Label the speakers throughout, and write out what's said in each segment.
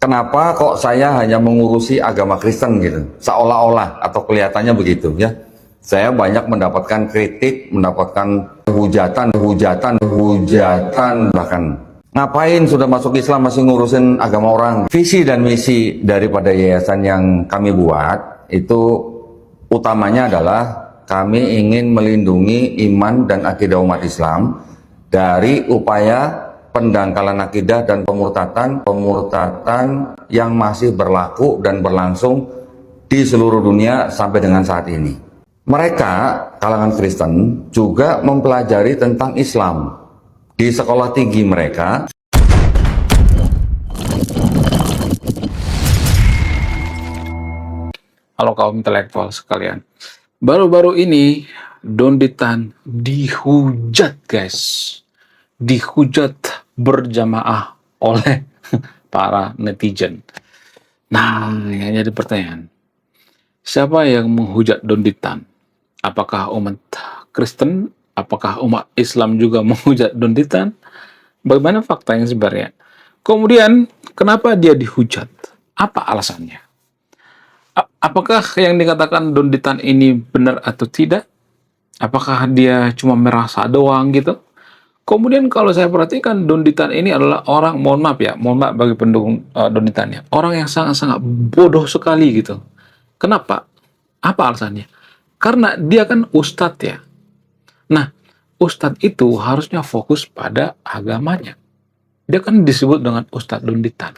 Speaker 1: kenapa kok saya hanya mengurusi agama Kristen gitu, seolah-olah atau kelihatannya begitu ya. Saya banyak mendapatkan kritik, mendapatkan hujatan, bahkan ngapain sudah masuk Islam masih ngurusin agama orang. Visi dan misi daripada yayasan yang kami buat itu utamanya adalah kami ingin melindungi iman dan akidah umat Islam dari upaya pendangkalan akidah dan pemurtatan yang masih berlaku dan berlangsung di seluruh dunia sampai dengan saat ini. Mereka, kalangan Kristen, juga mempelajari tentang Islam di sekolah tinggi mereka.
Speaker 2: Halo kaum intelektual sekalian. Baru-baru ini Donditan dihujat guys. Dihujat berjamaah oleh para netizen. Nah, yang jadi pertanyaan. Siapa yang menghujat Donditan? Apakah umat Kristen? Apakah umat Islam juga menghujat Donditan? Bagaimana fakta yang sebenarnya? Kemudian, kenapa dia dihujat? Apa alasannya? Apakah yang dikatakan Donditan ini benar atau tidak? Apakah dia cuma merasa doang gitu? Kemudian kalau saya perhatikan Donditan ini adalah orang, mohon maaf bagi pendukung Donditannya, orang yang sangat-sangat bodoh sekali gitu. Kenapa? Apa alasannya? Karena dia kan ustadz ya. Nah, ustadz itu harusnya fokus pada agamanya. Dia kan disebut dengan ustadz Donditan.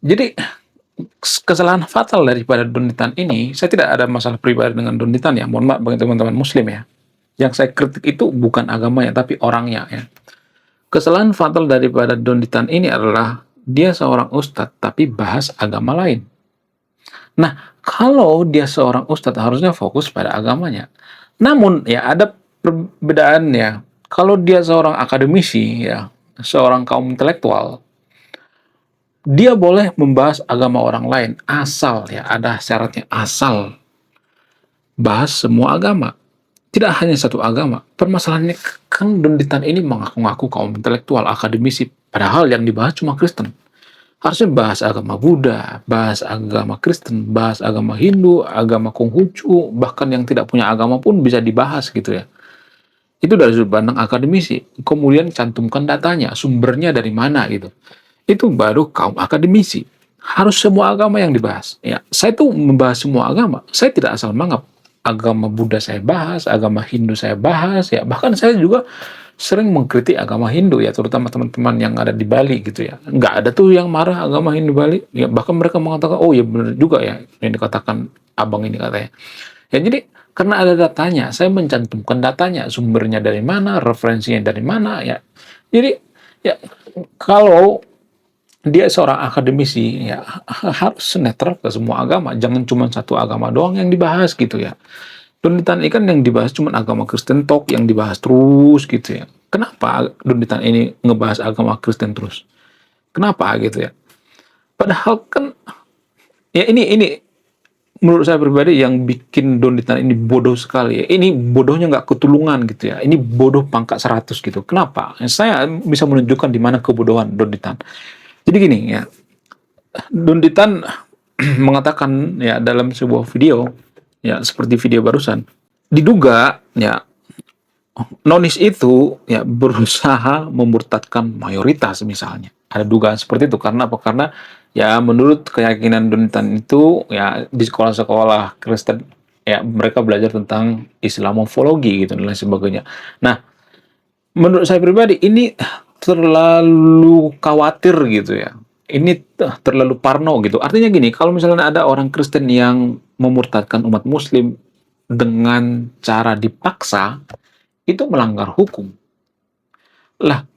Speaker 2: Jadi kesalahan fatal daripada Donditan ini, saya tidak ada masalah pribadi dengan Donditan ya, mohon maaf bagi teman-teman muslim ya. Yang saya kritik itu bukan agamanya, tapi orangnya ya. Kesalahan fatal daripada Donditan ini adalah dia seorang ustadz, tapi bahas agama lain. Nah, kalau dia seorang ustadz harusnya fokus pada agamanya. Namun ya ada perbedaan ya. Kalau dia seorang akademisi ya, seorang kaum intelektual, dia boleh membahas agama orang lain asal ya ada syaratnya, asal bahas semua agama. Tidak hanya satu agama. Permasalahannya kan Donditan ini mengaku-ngaku kaum intelektual, akademisi, padahal yang dibahas cuma Kristen. Harusnya bahas agama Buddha, bahas agama Kristen, bahas agama Hindu, agama Konghucu, bahkan yang tidak punya agama pun bisa dibahas gitu ya. Itu dari sudut pandang akademisi. Kemudian cantumkan datanya, sumbernya dari mana gitu. Itu baru kaum akademisi. Harus semua agama yang dibahas. Ya, saya tuh membahas semua agama. Saya tidak asal mangap. Agama Buddha saya bahas, agama Hindu saya bahas, ya bahkan saya juga sering mengkritik agama Hindu ya, terutama teman-teman yang ada di Bali gitu ya. Nggak ada tuh yang marah agama Hindu Bali. Ya bahkan mereka mengatakan, oh ya benar juga ya yang dikatakan abang ini katanya. Ya jadi karena ada datanya, saya mencantumkan datanya, sumbernya dari mana, referensinya dari mana ya. Jadi ya kalau dia seorang akademisi ya harus netral ke semua agama, jangan cuma satu agama doang yang dibahas gitu ya. Donditan ikan yang dibahas cuma agama Kristen tok yang dibahas terus gitu ya. Kenapa Donditan ini ngebahas agama Kristen terus? Kenapa gitu ya? Padahal kan ya ini menurut saya pribadi yang bikin Donditan ini bodoh sekali ya. Ini bodohnya nggak ketulungan gitu ya. Ini bodoh pangkat 100 gitu. Kenapa? Saya bisa menunjukkan di mana kebodohan Donditan. Jadi gini ya, Donditan mengatakan ya dalam sebuah video, ya seperti video barusan, diduga ya nonis itu ya berusaha memurtadkan mayoritas misalnya. Ada dugaan seperti itu karena apa? Karena ya menurut keyakinan Donditan itu ya di sekolah-sekolah Kristen ya mereka belajar tentang Islamofologi gitu dan lain sebagainya. Nah, menurut saya pribadi ini terlalu khawatir gitu ya. Ini terlalu parno gitu. Artinya gini, kalau misalnya ada orang Kristen yang memurtadkan umat Muslim dengan cara dipaksa, itu melanggar hukum. Lah,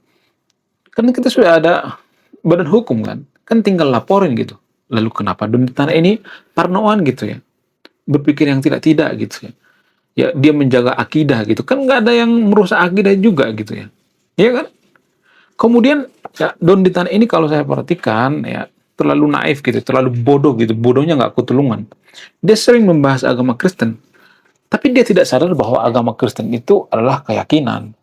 Speaker 2: kan kita sudah ada badan hukum kan? Kan tinggal laporin gitu. Lalu kenapa Donditan ini parnoan gitu ya? Berpikir yang tidak-tidak gitu ya. Ya dia menjaga akidah gitu. Kan nggak ada yang merusak akidah juga gitu ya. Iya kan? Kemudian ya Donditan ini kalau saya perhatikan ya terlalu naif gitu, terlalu bodoh gitu, bodohnya nggak ketulungan. Dia sering membahas agama Kristen, tapi dia tidak sadar bahwa agama Kristen itu adalah keyakinan.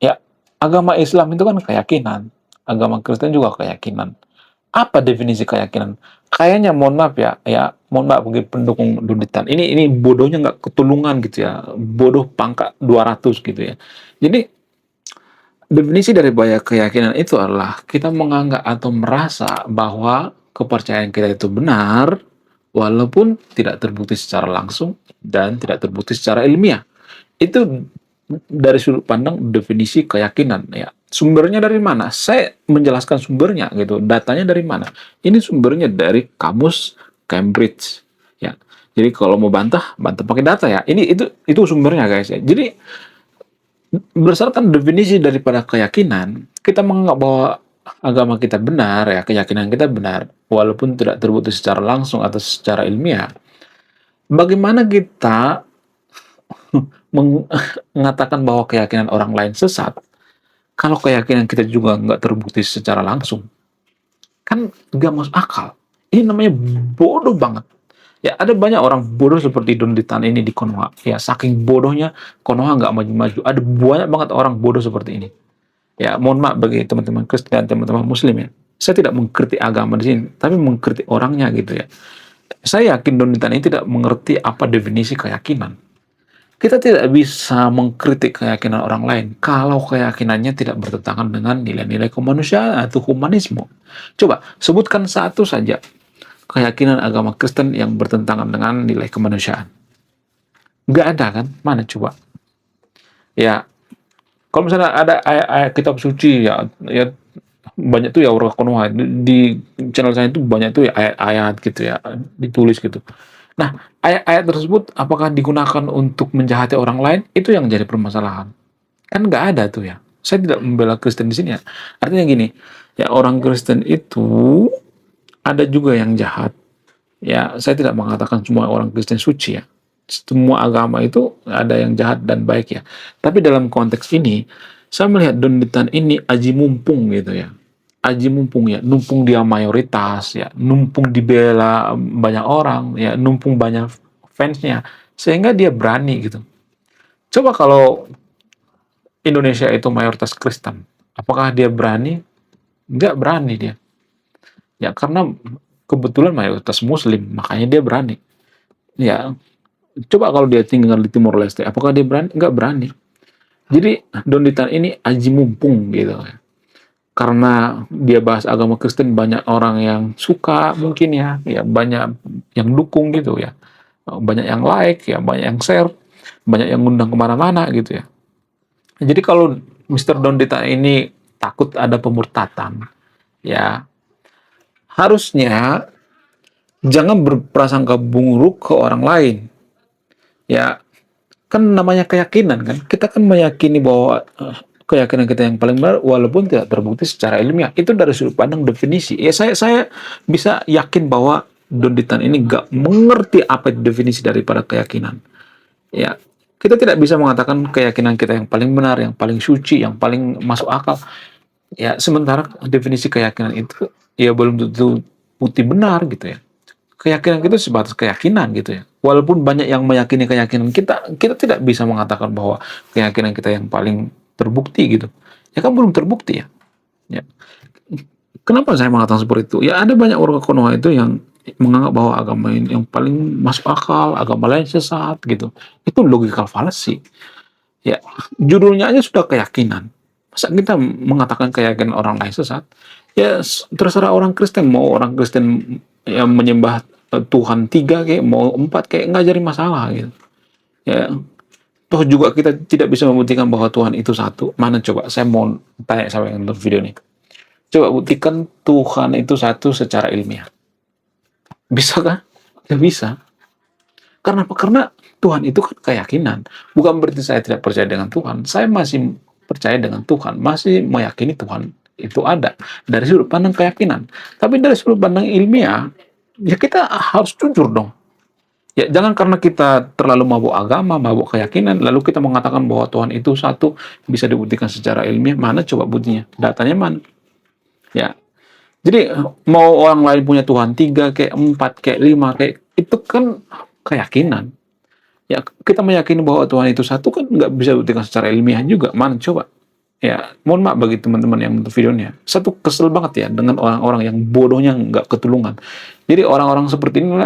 Speaker 2: Ya, agama Islam itu kan keyakinan, agama Kristen juga keyakinan. Apa definisi keyakinan? Kayaknya mohon maaf mohon maaf bagi pendukung Dunditan. Ini bodohnya nggak ketulungan gitu ya, bodoh pangkat 200 gitu ya. Jadi definisi dari banyak keyakinan itu adalah kita menganggap atau merasa bahwa kepercayaan kita itu benar, walaupun tidak terbukti secara langsung dan tidak terbukti secara ilmiah. Itu dari sudut pandang definisi keyakinan ya. Sumbernya dari mana? Saya menjelaskan sumbernya gitu. Datanya dari mana? Ini sumbernya dari kamus Cambridge ya. Jadi kalau mau bantah, bantah pakai data ya. Itu sumbernya guys ya. Jadi berdasarkan definisi daripada keyakinan, kita menganggap bahwa agama kita benar ya, keyakinan kita benar walaupun tidak terbukti secara langsung atau secara ilmiah. Bagaimana kita mengatakan bahwa keyakinan orang lain sesat kalau keyakinan kita juga nggak terbukti secara langsung? Kan nggak masuk akal. Ini namanya bodoh banget. Ya, ada banyak orang bodoh seperti Dunditan ini di Konoha. Ya, saking bodohnya Konoha nggak maju-maju. Ada banyak banget orang bodoh seperti ini. Ya, mohon maaf bagi teman-teman Kristen dan teman-teman Muslim ya. Saya tidak mengkritik agama di sini, tapi mengkritik orangnya gitu ya. Saya yakin Dunditan ini tidak mengerti apa definisi keyakinan. Kita tidak bisa mengkritik keyakinan orang lain kalau keyakinannya tidak bertentangan dengan nilai-nilai kemanusiaan atau humanisme. Coba sebutkan satu saja keyakinan agama Kristen yang bertentangan dengan nilai kemanusiaan. Nggak ada kan? Mana coba? Ya, kalau misalnya ada ayat-ayat kitab suci ya banyak tuh ya orang Konoha di channel saya itu banyak tuh ya ayat-ayat gitu ya ditulis gitu. Nah, ayat-ayat tersebut apakah digunakan untuk menjahati orang lain? Itu yang jadi permasalahan. Kan nggak ada tuh ya. Saya tidak membela Kristen di sini ya. Artinya gini, ya orang Kristen itu ada juga yang jahat. Ya, saya tidak mengatakan semua orang Kristen suci ya. Semua agama itu ada yang jahat dan baik ya. Tapi dalam konteks ini, saya melihat Dunditan ini aji mumpung gitu ya. Aji mumpung ya, numpung dia mayoritas ya, numpung dibela banyak orang ya, numpung banyak fansnya, sehingga dia berani gitu. Coba kalau Indonesia itu mayoritas Kristen, apakah dia berani? Nggak berani dia. Ya karena kebetulan mayoritas Muslim, makanya dia berani. Ya, coba kalau dia tinggal di Timor Leste, apakah dia berani? Nggak berani. Jadi Donditan ini aji mumpung gitu. Karena dia bahas agama Kristen, banyak orang yang suka mungkin ya banyak yang dukung gitu ya. Banyak yang like, ya banyak yang share, banyak yang ngundang kemana-mana gitu ya. Jadi kalau Mister Donditan ini takut ada pemurtatan, ya harusnya jangan berprasangka buruk ke orang lain. Ya, kan namanya keyakinan kan. Kita kan meyakini bahwa keyakinan kita yang paling benar walaupun tidak terbukti secara ilmiah. Itu dari sudut pandang definisi. Ya saya bisa yakin bahwa Donditan ini nggak mengerti apa itu definisi daripada keyakinan. Ya, kita tidak bisa mengatakan keyakinan kita yang paling benar, yang paling suci, yang paling masuk akal. Ya, sementara definisi keyakinan itu ya belum tentu bukti benar gitu ya. Keyakinan kita sebatas keyakinan gitu ya. Walaupun banyak yang meyakini keyakinan kita, kita tidak bisa mengatakan bahwa keyakinan kita yang paling terbukti gitu. Ya kan belum terbukti ya. Ya. Kenapa saya mengatakan seperti itu? Ya ada banyak orang Konoha itu yang menganggap bahwa agama ini yang paling masuk akal, agama lain sesat gitu. Itu logical fallacy. Ya, judulnya aja sudah keyakinan. Masa kita mengatakan keyakinan orang lain sesat? Ya terserah orang Kristen, mau orang Kristen yang menyembah Tuhan 3 kayak mau 4 kayak nggak jadi masalah gitu. Ya, toh juga kita tidak bisa membuktikan bahwa Tuhan itu satu. Mana coba saya mau tanya sama yang nonton video ini. Coba buktikan Tuhan itu satu secara ilmiah. Bisa kan? Tidak bisa. Karena apa? Karena Tuhan itu kan keyakinan. Bukan berarti saya tidak percaya dengan Tuhan. Saya masih percaya dengan Tuhan. Masih meyakini Tuhan itu ada. Dari sudut pandang keyakinan. Tapi dari sudut pandang ilmiah, ya kita harus jujur dong. Ya jangan karena kita terlalu mabuk agama, mabuk keyakinan, lalu kita mengatakan bahwa Tuhan itu satu, bisa dibuktikan secara ilmiah. Mana coba buktinya? Datanya mana? Ya. Jadi mau orang lain punya Tuhan 3, kayak 4, kayak 5, kayak itu kan keyakinan. Ya kita meyakini bahwa Tuhan itu satu kan nggak bisa dibuktikan secara ilmiah juga. Mana coba? Ya, mohon maaf bagi teman-teman yang nonton videonya. Satu kesel banget ya dengan orang-orang yang bodohnya nggak ketulungan. Jadi orang-orang seperti ini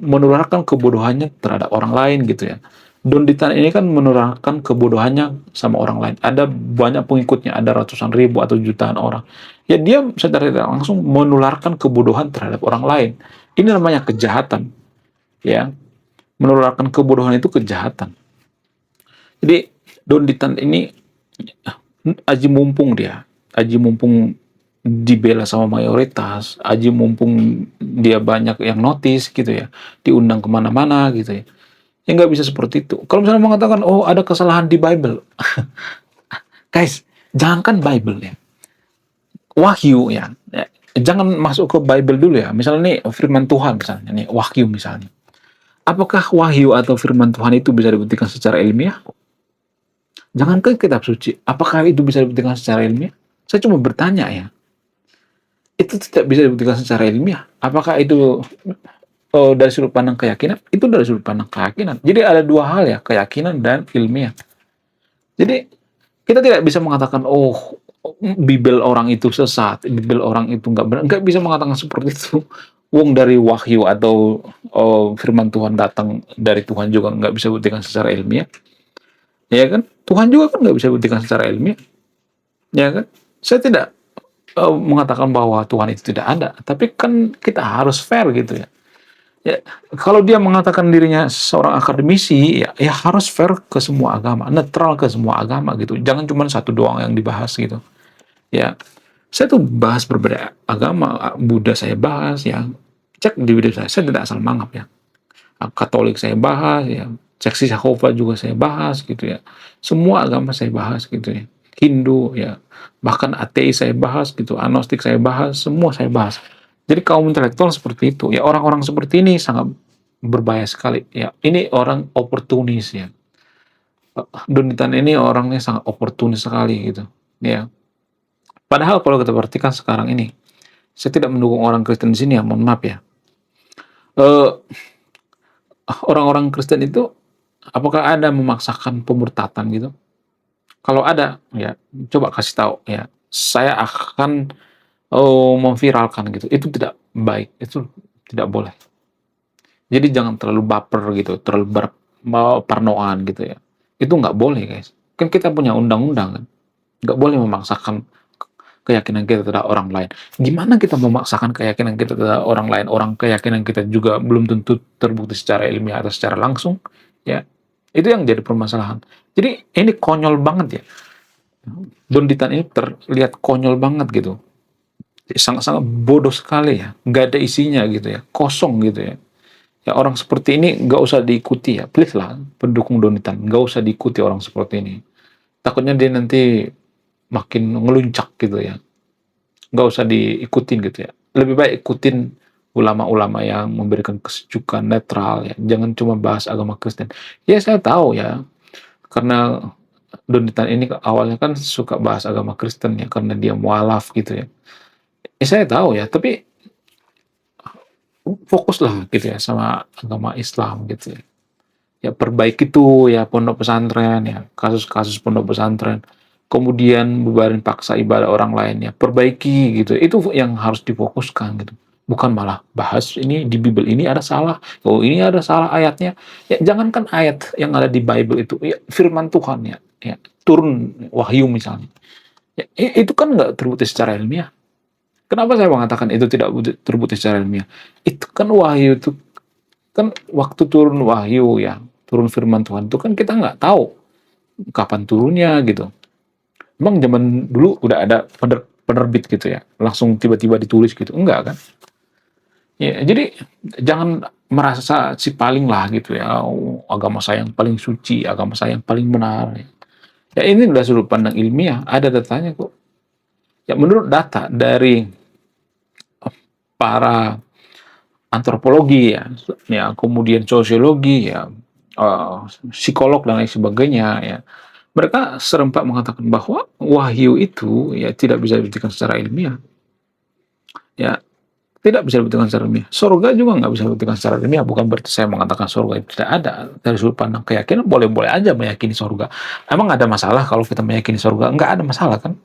Speaker 2: menularkan kebodohannya terhadap orang lain gitu ya. Don Ditan ini kan menularkan kebodohannya sama orang lain. Ada banyak pengikutnya, ada ratusan ribu atau jutaan orang. Ya dia secara tidak langsung menularkan kebodohan terhadap orang lain. Ini namanya kejahatan, ya. Menularkan kebodohan itu kejahatan. Jadi Don Ditan ini aji mumpung dia, aji mumpung dibela sama mayoritas, aji mumpung dia banyak yang notice gitu ya, diundang kemana-mana gitu ya. Ya nggak bisa seperti itu. Kalau misalnya mengatakan, oh ada kesalahan di Bible, guys, jangankan Bible ya, Wahyu ya, jangan masuk ke Bible dulu ya. Misalnya nih firman Tuhan misalnya nih Wahyu misalnya. Apakah Wahyu atau firman Tuhan itu bisa dibuktikan secara ilmiah? Jangankan kitab suci, apakah itu bisa dibuktikan secara ilmiah? Saya cuma bertanya ya. Itu tidak bisa dibuktikan secara ilmiah. Apakah itu dari sudut pandang keyakinan? Itu dari sudut pandang keyakinan. Jadi ada dua hal ya, keyakinan dan ilmiah. Jadi kita tidak bisa mengatakan, oh Bibel orang itu sesat, Bibel orang itu nggak benar. Nggak bisa mengatakan seperti itu. Wong dari wahyu atau firman Tuhan datang dari Tuhan juga nggak bisa buktikan secara ilmiah. Ya kan? Tuhan juga kan nggak bisa buktikan secara ilmiah. Ya kan? Saya tidak mengatakan bahwa Tuhan itu tidak ada, tapi kan kita harus fair gitu ya. Ya, kalau dia mengatakan dirinya seorang akademisi, ya harus fair ke semua agama, netral ke semua agama gitu. Jangan cuma satu doang yang dibahas gitu. Ya, saya tuh bahas berbeda agama, Buddha saya bahas ya. Cek di video saya tidak asal mangap ya. Katolik saya bahas ya, seksi Jehovah juga saya bahas gitu ya. Semua agama saya bahas gitu ya. Hindu ya, bahkan ateis saya bahas gitu, agnostik saya bahas, semua saya bahas. Jadi kaum intelektual seperti itu, ya orang-orang seperti ini sangat berbahaya sekali. Ya, ini orang oportunis ya. Donitan ini orangnya sangat oportunis sekali gitu. Ya. Padahal kalau kita perhatikan sekarang ini, saya tidak mendukung orang Kristen di sini ya, mohon maaf ya. Eh, Orang-orang Kristen itu apakah ada memaksakan pemurtatan gitu? Kalau ada, ya coba kasih tahu ya. Saya akan memviralkan gitu. Itu tidak baik, itu tidak boleh. Jadi jangan terlalu baper gitu, terlalu parnoan gitu ya. Itu nggak boleh guys. Kan kita punya undang-undang kan. Nggak boleh memaksakan keyakinan kita terhadap orang lain. Gimana kita memaksakan keyakinan kita terhadap orang lain? Orang keyakinan kita juga belum tentu terbukti secara ilmiah atau secara langsung. Ya, itu yang jadi permasalahan. Jadi ini konyol banget ya. Donditan ini terlihat konyol banget gitu. Sangat-sangat bodoh sekali ya. Nggak ada isinya gitu ya. Kosong gitu ya. Ya orang seperti ini nggak usah diikuti ya. Please lah pendukung Donditan. Nggak usah diikuti orang seperti ini. Takutnya dia nanti makin ngeluncak gitu ya. Nggak usah diikutin gitu ya. Lebih baik ikutin ulama-ulama yang memberikan kesejukan netral ya. Jangan cuma bahas agama Kristen. Ya saya tahu ya. Karena Donitan ini awalnya kan suka bahas agama Kristen ya. Karena dia mualaf gitu ya. Ya saya tahu ya. Tapi fokuslah gitu ya sama agama Islam gitu ya. Ya perbaiki itu ya pondok pesantren ya. Kasus-kasus pondok pesantren. Kemudian bubarin paksa ibadah orang lain ya. Perbaiki gitu. Itu yang harus difokuskan gitu. Bukan malah bahas ini di Bible ini ada salah. Oh ini ada salah ayatnya. Ya jangankan ayat yang ada di Bible itu. Ya, firman Tuhan ya. Ya turun wahyu misalnya. Ya, itu kan nggak terbukti secara ilmiah. Kenapa saya mengatakan itu tidak terbukti secara ilmiah? Itu kan wahyu itu kan waktu turun wahyu ya, turun firman Tuhan itu kan kita nggak tahu kapan turunnya gitu. Emang zaman dulu udah ada penerbit gitu ya, langsung tiba-tiba ditulis gitu, enggak kan? Ya, jadi jangan merasa si paling lah gitu ya, oh, agama saya yang paling suci, agama saya yang paling benar. Ya ini udah sudut pandang ilmiah, ada datanya kok. Ya menurut data dari para antropologi ya, ya kemudian sosiologi ya, psikolog dan lain sebagainya ya. Mereka serempak mengatakan bahwa wahyu itu ya tidak bisa dibuktikan secara ilmiah. Ya, tidak bisa dibuktikan secara ilmiah. Surga juga nggak bisa dibuktikan secara ilmiah. Bukan berarti saya mengatakan surga itu tidak ada. Dari sudut pandang keyakinan, boleh-boleh aja meyakini surga. Emang ada masalah kalau kita meyakini surga? Nggak ada masalah kan?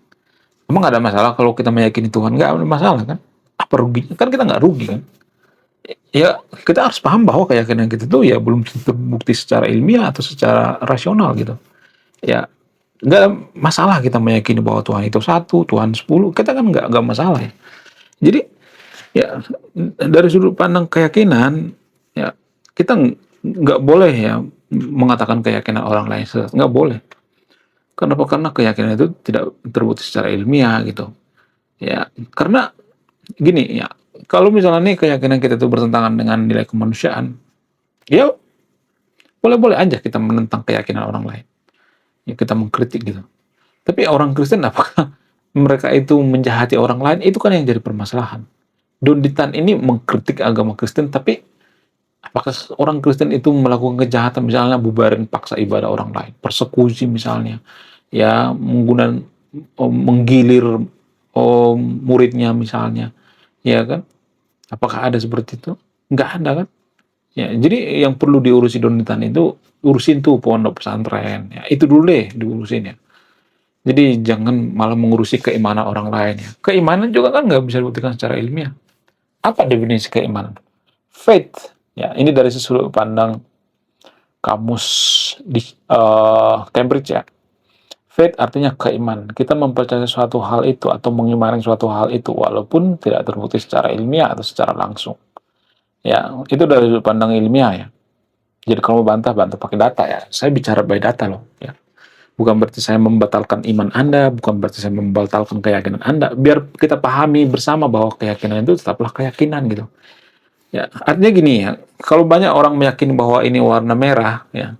Speaker 2: Emang ada masalah kalau kita meyakini Tuhan? Nggak ada masalah kan? Apa ruginya? Kan kita nggak rugi kan? Ya, kita harus paham bahwa keyakinan kita itu ya belum terbukti secara ilmiah atau secara rasional gitu. Ya, nggak ada masalah kita meyakini bahwa Tuhan itu satu, Tuhan 10. Kita kan nggak masalah ya. Jadi, ya dari sudut pandang keyakinan, ya kita nggak boleh ya mengatakan keyakinan orang lain sesat. Nggak boleh. Kenapa? Karena keyakinan itu tidak terbukti secara ilmiah gitu. Ya, karena gini ya, kalau misalnya nih keyakinan kita itu bertentangan dengan nilai kemanusiaan, ya boleh-boleh aja kita menentang keyakinan orang lain. Ya, kita mengkritik gitu. Tapi orang Kristen apakah mereka itu menjahati orang lain? Itu kan yang jadi permasalahan. Donditan ini mengkritik agama Kristen, tapi apakah orang Kristen itu melakukan kejahatan, misalnya bubarin paksa ibadah orang lain, persekusi misalnya, ya menggunakan menggilir muridnya misalnya, ya kan? Apakah ada seperti itu? Nggak ada kan? Ya, jadi yang perlu diurusi Donditan itu urusin tuh pondok pesantren, ya itu dulu deh diurusin ya. Jadi jangan malah mengurusi keimanan orang lain ya. Keimanan juga kan nggak bisa dibuktikan secara ilmiah. Apa definisi keimanan? Faith, ya ini dari sudut pandang kamus di Cambridge ya. Faith artinya keimanan. Kita mempercayai suatu hal itu atau mengimani suatu hal itu walaupun tidak terbukti secara ilmiah atau secara langsung. Ya, itu dari sudut pandang ilmiah ya. Jadi kalau mau bantah pakai data ya. Saya bicara by data loh ya. Bukan berarti saya membatalkan iman Anda, bukan berarti saya membatalkan keyakinan Anda. Biar kita pahami bersama bahwa keyakinan itu tetaplah keyakinan gitu. Ya, artinya gini ya, kalau banyak orang meyakini bahwa ini warna merah, ya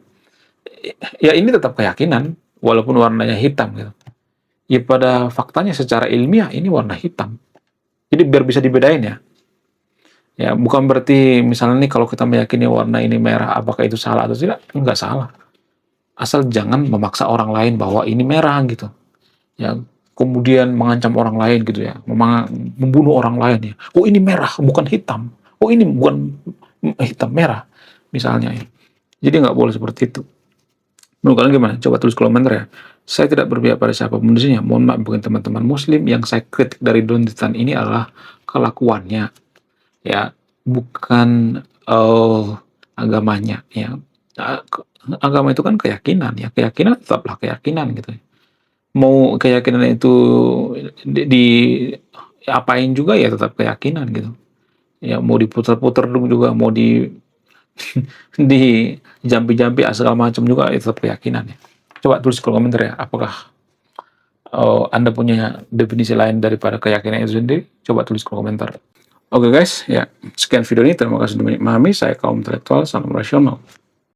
Speaker 2: ini tetap keyakinan, walaupun warnanya hitam gitu. Ya pada faktanya secara ilmiah ini warna hitam. Jadi biar bisa dibedain ya. Ya bukan berarti misalnya nih kalau kita meyakini warna ini merah, apakah itu salah atau tidak? Enggak salah. Asal jangan memaksa orang lain bahwa ini merah gitu. Ya, kemudian mengancam orang lain gitu ya, membunuh orang lain ya. Oh ini merah bukan hitam. Oh ini bukan hitam merah misalnya ya. Jadi nggak boleh seperti itu. Menurut kalian gimana? Coba tulis komentar ya. Saya tidak berpihak pada siapapun di sini. Mohon maaf bukan teman-teman Muslim. Yang saya kritik dari Donditan ini adalah kelakuannya, ya, bukan agamanya ya. Agama itu kan keyakinan ya. Keyakinan tetaplah keyakinan gitu. Mau keyakinan itu apain juga ya tetap keyakinan gitu. Ya mau diputar-putar juga, mau di di jampi-jampi segala macam juga itu tetap keyakinan ya. Coba tulis di kolom komentar ya, apakah Anda punya definisi lain daripada keyakinan itu sendiri? Coba tulis di kolom komentar. Oke guys, ya sekian video ini. Terima kasih sudah memahami. Saya kaum intelektual, salam rasional.